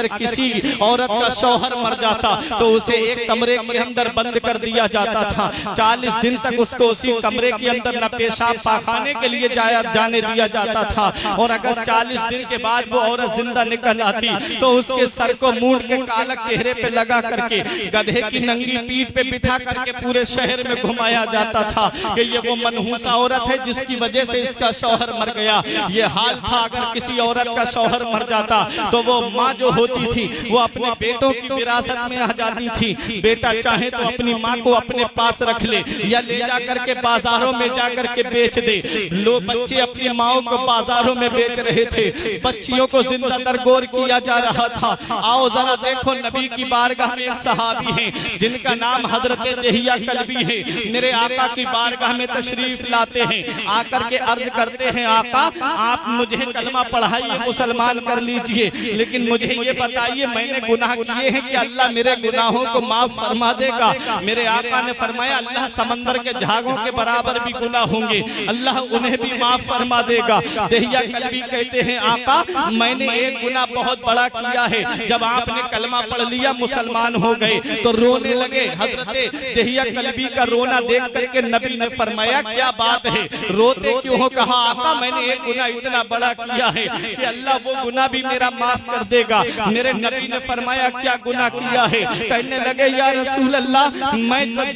किसी औरत का शौहर मर जाता तो उसे एक कमरे के अंदर बंद कर दिया जाता था। 40 दिन तक उसको उसी कमरे के अंदर न पेशाब पाखाने के लिए जाने दिया जाता था। और अगर 40 दिन के बाद वो औरत जिंदा निकल आती तो उसके सर को मूंड के कालक चेहरे पे लगा करके गधे की नंगी पीठ पे बिठा करके पूरे शहर में घुमाया जाता था कि ये वो मनहूसा औरत है जिसकी वजह से इसका शौहर मर गया। ये हाल था अगर किसी औरत का शौहर मर जाता तो वो माँ जो होती थी वो अपने बेटों की विरासत में आ जाती थी। बेटा चाहे तो अपनी माँ को अपने पास रख ले या ले जाकर के बाजारों में जाकर के बेच दे। लोग बच्चे अपनी माओं को बाजारों में बेच रहे थे, बच्चियों को जिंदा दरगोर किया जा रहा था। आओ जरा देखो, नबी की बारगाह में एक सहाबी हैं जिनका नाम हजरत दहिया कल्बी है। मेरे आका की बारगाह में तशरीफ लाते हैं, आकर के अर्ज करते हैं, आका आप मुझे कलमा पढ़ाइए, मुसलमान कर लीजिए, लेकिन मुझे ये बताइए मैंने गुनाह किए हैं कि अल्लाह मेरे गुनाहों को माफ फरमा देगा। मेरे आका ने फरमाया अल्लाह समंदर के झागों के बराबर भी गुनाह होंगे, अल्लाह उन्हें भी माफ फरमा देगा। दहिया कल्बी कहते हैं आका मैंने एक गुनाह बहुत बड़ा किया है, जब आपने कलमा पढ़ लिया मुसलमान हो गए तो रोने लगे। हजरत दहिया कल्बी का रोना देख करके नबी ने फरमाया क्या बात है, रोते क्यों हो? कहा आका मैंने एक गुनाह इतना बड़ा किया है कि अल्लाह वो गुनाह भी मेरा माफ कर देगा। मेरे नबी ने फरमाया क्या गुनाह किया है? कहने लगे या रसूल अल्लाह मैं जब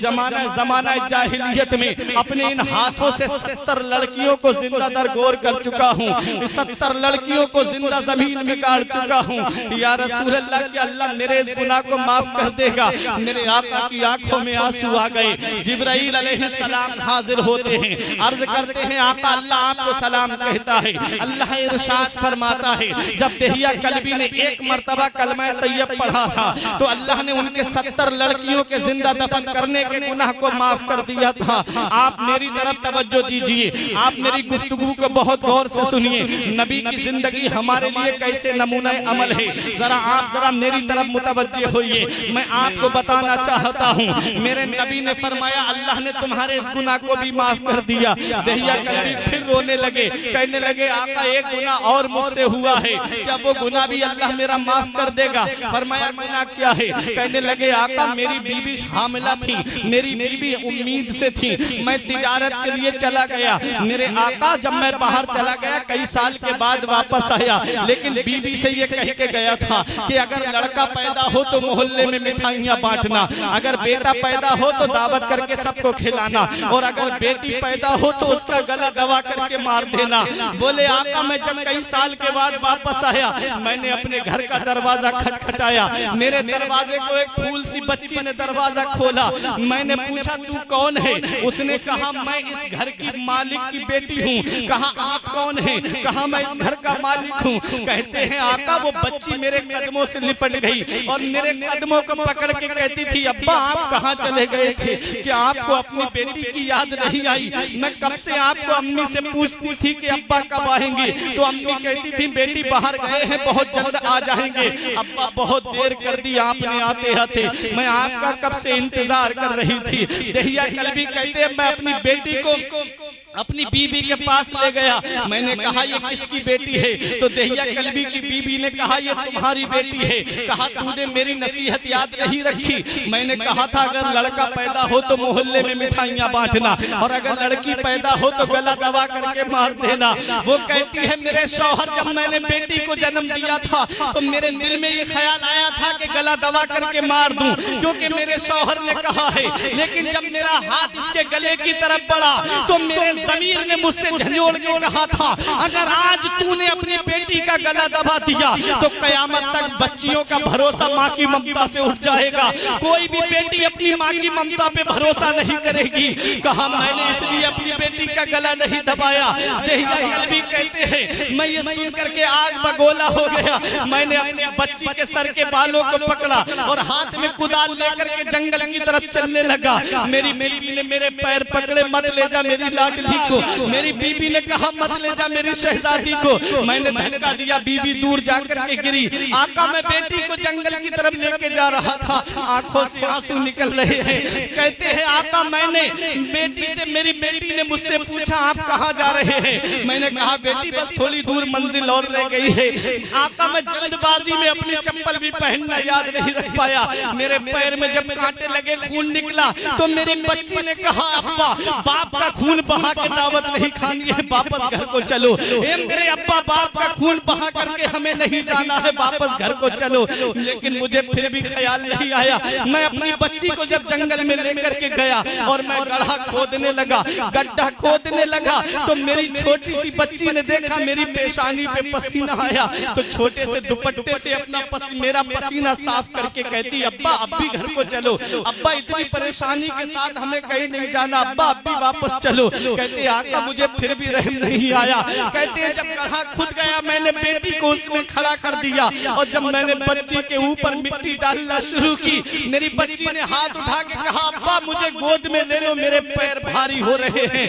जमाना जाहिलियत में अपने इन हाथों से 70 लड़कियों को जिंदा दरगोर कर चुका हूँ, 70 लड़कियों को जिंदा जमीन में गाड़ चुका हूँ। या रसूल अल्लाह क्या अल्लाह मेरे इस गुनाह को माफ कर देगा? मेरे आका की आंखों में आंसू आ गए। जिब्राइल अलैहिस्सलाम हाजिर होते हैं, अर्ज करते हैं आका अल्लाह आपको सलाम कहता है। अल्लाह इरशाद फरमाता है जब दहिया कल्बी ने एक मर्तबा कलमा तैयब पढ़ा था तो अल्लाह ने उनके 70 लड़कियों के जिंदा दफन करने के गुनाह को माफ कर दिया था। आप मेरी तरफ तवज्जो दीजिए, आप मेरी गुफ्तगू को बहुत गौर से सुनिए। नबी की जिंदगी हमारे लिए कैसे नमूना अमल है, जरा मेरी तरफ मुतवज्जे होइए। मैं आपको बताना चाहता हूँ मेरे नबी ने फरमाया अल्लाह ने तुम्हारे इस गुनाह को भी माफ कर दिया। दहिया कल्बी फिर रोने लगे, कहने लगे आका एक गुनाह और मुझसे हुआ है, क्या वो गुनाह भी अल्लाह मेरा माफ कर देगा? फरमाया गुनाह क्या है? कहने लगे आका मेरी बीबी हामिला थी, मेरी बीबी उम्मीद से थी, मैं तिजारत के लिए चला गया। मेरे आका जब मैं बाहर चला गया कई साल के बाद वापस आया, लेकिन बीबी से ये कह के गया था कि अगर लड़का पैदा हो तो मोहल्ले में मिठाइयाँ बांटना, अगर बेटा पैदा हो तो दावत करके सबको खिलाना, और अगर बेटी पैदा हो तो उसका गला दबा करके मार देना। बोले आका मैं जब कई साल के बाद वापस आया मैंने अपने घर का दरवाजा खटखटाया, मेरे दरवाजे को एक फूल सी बच्ची ने दरवाजा खोला। मैंने पूछा तू कौन है? उसने कहा मैं इस घर की मालिक की बेटी हूँ। कहा आप कौन हैं? कहा मैं इस घर का मालिक हूँ। कहते हैं आका वो बच्ची मेरे कदमों से लिपट गई और मेरे कदमों को पकड़ के कहती थी अब्बा आप कहाँ चले गए थे? क्या आपको अपनी बेटी की याद नहीं आई? मैं कब से आपको अम्मी से पूछती थी कि अब्बा कब आएंगे, तो अम्मी कहती थी बेटी बाहर गए हैं बहुत जल्द आ जाएंगे। अब्बा बहुत देर कर दी आपने आते आते, मैं आपका कब से इंतजार कर रही थी। दहिया कल्बी कहते हैं मैं अपनी बेटी को अपनी बीबी के पास ले गया। मैंने कहा ये किसकी बेटी है? तो दहिया कल्बी की बीबी ने कहा ये तुम्हारी बेटी है। कहा तूने मेरी नसीहत याद नहीं रखी? मैंने कहा था अगर लड़का पैदा हो तो मोहल्ले में मिठाइयाँ बांटना, और अगर लड़की पैदा हो तो गला दबा करके मार देना। वो कहती है मेरे शौहर जब मैंने बेटी को जन्म दिया था तो मेरे दिल में ये ख्याल आया था कि गला दबा करके मार दूं, क्योंकि मेरे शौहर ने कहा है। लेकिन जब मेरा हाथ इसके गले की तरफ बढ़ा तो मेरे ज़मीर ने मुझसे झंझोड़ के कहा था अगर आज तूने अपनी बेटी का गला दबा दिया तो कयामत तक बच्चियों का भरोसा माँ की ममता से उठ जाएगा। कोई भी बेटी अपनी माँ की ममता पे भरोसा नहीं करेगी। कहा मैंने इसलिए अपनी बेटी का गला नहीं दबाया। दहिया कल्बी कहते हैं मैं ये सुन करके आग बगोला हो गया। मैंने अपनी बच्ची के सर के बालों को पकड़ा और हाथ में कुदाल लेकर के जंगल की तरफ चलने लगा। मेरी बीवी ने मेरे पैर पकड़े, मत ले जा मेरी लाडली शहजादी को। मेरी बीबी ने कहा मत ले जा मेरी शहजादी को। मैंने धक्का दिया, बीबी दूर जाकर के गिरी। आका मैं बेटी को जंगल की तरफ लेके जा रहा था, आंखों से आंसू निकल रहे हैं। कहते हैं आका मैंने बेटी से, मेरी बेटी ने मुझसे पूछा आप कहाँ जा रहे हैं? मैंने कहा बेटी बस थोड़ी दूर मंजिल और रह गई है। आका मैं जल्दबाजी में अपनी चप्पल भी पहनना याद नहीं रख पाया। मेरे पैर में जब कांटे लगे, खून निकला, तो मेरी बच्ची ने कहा अब्बा बाप का खून बहा के दावत नहीं खानी है, वापस घर को चलो। मेरे अब्बा बाप का खून बहा करके हमें नहीं जाना है, वापस घर को चलो। लेकिन मुझे फिर भी ख्याल नहीं आया। मैं अपनी बच्ची को जब जंगल में लेकर के गया और मैं गड्ढा खोदने लगा, गड्ढा खोदने लगा, तो मेरी छोटी सी बच्ची ने देखा मेरी पेशानी पे पसीना आया, तो छोटे से दुपट्टे से अपना मेरा पसीना साफ करके कहती अब्बा अब भी घर को चलो, अब्बा इतनी परेशानी के साथ हमें कहीं नहीं जाना, अब्बा अब भी वापस चलो। कहते आका मुझे फिर भी रहम नहीं आया। कहते हैं जब गड्ढा खुद गया मैंने बेटी को उसमें खड़ा कर दिया, और जब मैंने बच्ची के ऊपर मिट्टी डालना शुरू की, मेरी बच्ची ने हाथ उठा के कहा अब्बा मुझे गोद में ले लो, मेरे पैर भारी हो रहे हैं।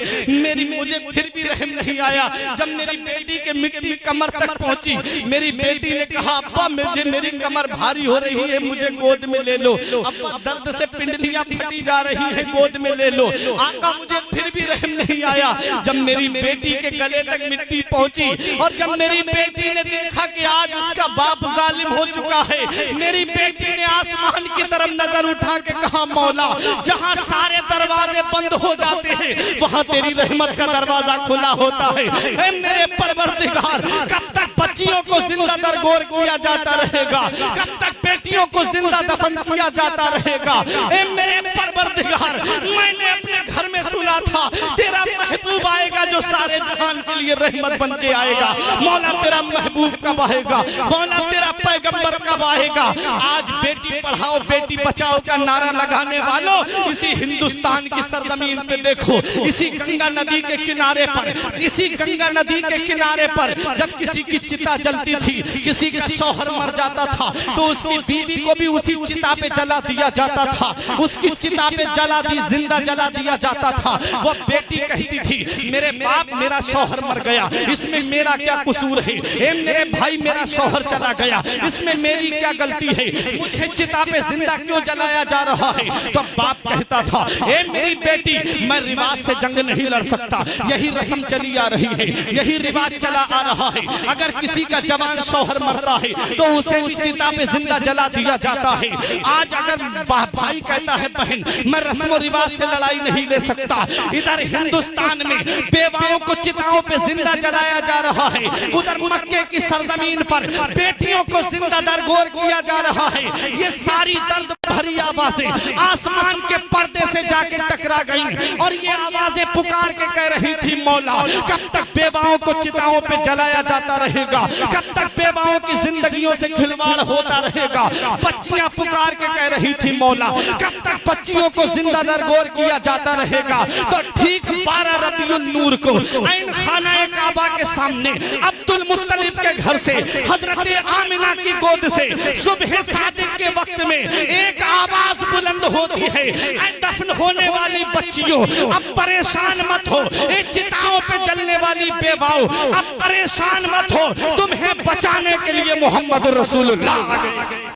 मुझे फिर भी रहम नहीं आया। जब मेरी बेटी के मिट्टी कमर तक पहुंची, मेरी बेटी ने कहा अब्बा मुझे मेरी कमर भारी हो रही है, मुझे गोद में ले लो, अब्बा दर्द से पिंडलियां फटी जा रही है, गोद में ले लो। आका मुझे फिर भी रहम नहीं आया। जब मेरी बेटी के गले तक मिट्टी पहुंची और जब मेरी बेटी ने देखा कि आज उसका बाप जालिम हो चुका है, मेरी बेटी ने आसमान की तरफ नजर उठा के कहा मौला जहां सारे दरवाजे बंद हो जाते हैं वहां तेरी रहमत का दरवाजा खुला होता है। ऐ मेरे परवरदिगार कब तक बच्चियों को जिंदा दरगोर किया जाता रहेगा, कब तक बेटियों को जिंदा दफन किया जाता रहेगा? ऐ मेरे परवरदिगार मैंने अपने घर में सुना था तेरा महबूब आएगा जो सारे जहान के लिए रहमत बन के आएगा। मौला तेरा महबूब कब आएगा? मौला तेरा पैगंबर कब आएगा? आज बेटी पढ़ाओ बेटी बचाओ का नारा लगाने वालों इसी हिंदुस्तान की सरजमीन पे देखो, इसी गंगा नदी के किनारे पर, इसी गंगा नदी के किनारे पर जब किसी की चिता जलती थी, किसी का शौहर मर जाता था तो उसकी बीवी को भी उसी चिता पे जला दिया जाता था, उसकी चिता पे जिंदा जला दिया जाता था। वो बेटी कहती थी मेरे बाप मेरा शौहर मर गया, इसमें मेरा क्या कसूर है? ए मेरे भाई मेरा शौहर चला गया, इसमें मेरी क्या गलती है? मुझे चिता पे जिंदा क्यों जलाया जा रहा है? तो बाप कहता था ए मेरी बेटी मैं रिवाज से जंग नहीं लड़ सकता, यही रस्म चली आ रही है, यही रिवाज चला आ रहा है। अगर किसी का जवान शौहर मरता है तो उसे भी चिता पे जिंदा जला दिया जाता है। आज अगर भाई कहता है बहन मैं रस्म रिवाज से लड़ाई नहीं ले सकता, इधर हिंदुस्तान में बेवाओं को चिताओं पे जिंदा जलाया जा रहा है, उधर मक्के की सरजमीन पर बेटियों को जिंदा दरगोर किया जा रहा है। ये सारी दर्द भरी आवाजें आसमान के पर्दे से जाके टकरा गई और ये आवाजें पुकार के कह रही थी मौला कब तक बेवाओं को चिताओं पे जलाया जाता रहेगा, कब तक बेवाओं की जिंदगियों से खिलवाड़ होता रहेगा? बच्चियां पुकार के कह रही थी मौला कब तक बच्चियों को जिंदा दरगोर किया जाता रहेगा? तो ठीक 12 रबीउल नूर को ऐन खाना काबा के सामने अब्दुल मुत्तलिब के घर से हजरत आमिना की गोद से सुबह सादिक के वक्त में एक आवाज बुलंद होती है, दफन होने वाली बच्चियों अब परेशान मत हो, चिताओं पे जलने वाली बेवाओं अब परेशान मत हो, तुम्हें बचाने के लिए मोहम्मद रसूलुल्लाह आ गए।